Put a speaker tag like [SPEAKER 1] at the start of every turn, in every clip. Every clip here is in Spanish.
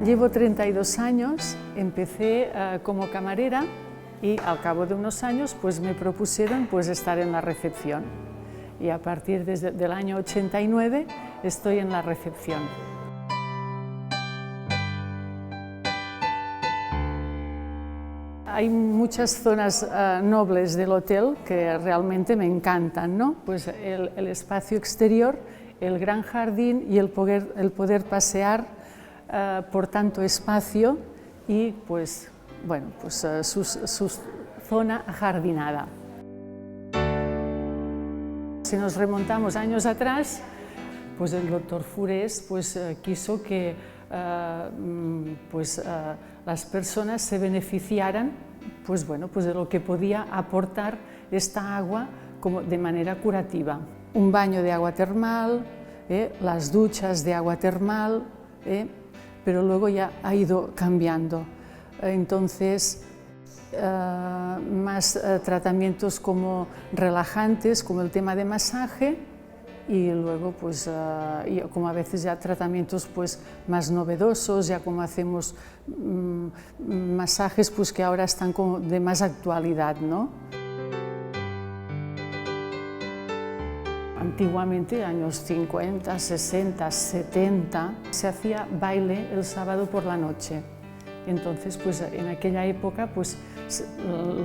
[SPEAKER 1] Llevo 32 años, empecé como camarera y al cabo de unos años pues me propusieron pues estar en la recepción y a partir del año 89 estoy en la recepción. Hay muchas zonas nobles del hotel que realmente me encantan, ¿no? Pues el espacio exterior, el gran jardín y el poder pasear por tanto espacio y pues, bueno, pues, su zona ajardinada. Si nos remontamos años atrás, pues el doctor Furés pues, quiso que las personas se beneficiaran pues, bueno, pues de lo que podía aportar esta agua como de manera curativa. Un baño de agua termal, las duchas de agua termal, pero luego ya ha ido cambiando. Entonces, más tratamientos como relajantes, como el tema de masaje, y luego pues como a veces ya tratamientos pues más novedosos, ya como hacemos masajes pues que ahora están como de más actualidad, ¿no? Antiguamente, años 50, 60, 70, se hacía baile el sábado por la noche. Entonces, pues en aquella época pues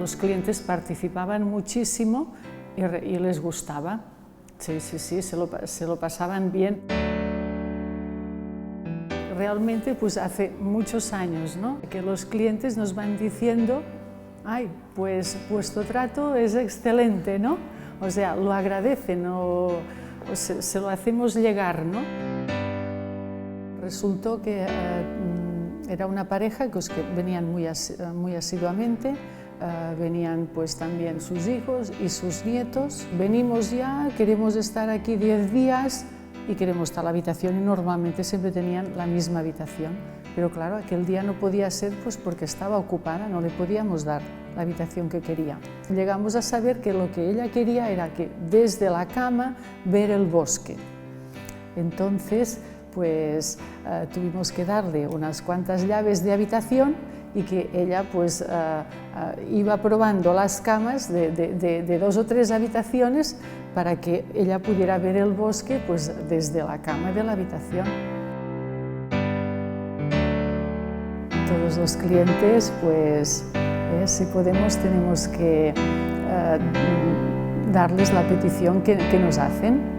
[SPEAKER 1] los clientes participaban muchísimo y les gustaba. Sí, se lo pasaban bien. Realmente, pues hace muchos años, ¿no?, que los clientes nos van diciendo, ay, pues vuestro trato es excelente, ¿no? O sea, lo agradecen o se lo hacemos llegar, ¿no? Resultó que era una pareja que venían muy asiduamente. Venían pues también sus hijos y sus nietos. Venimos ya, queremos estar aquí 10 días y queremos estar en la habitación y normalmente siempre tenían la misma habitación. Pero claro, aquel día no podía ser pues porque estaba ocupada, no le podíamos dar la habitación que quería. Llegamos a saber que lo que ella quería era que desde la cama ver el bosque. Entonces pues tuvimos que darle unas cuantas llaves de habitación y que ella pues iba probando las camas de 2 o 3 habitaciones para que ella pudiera ver el bosque pues desde la cama de la habitación. Todos los clientes pues si podemos tenemos que darles la petición que nos hacen.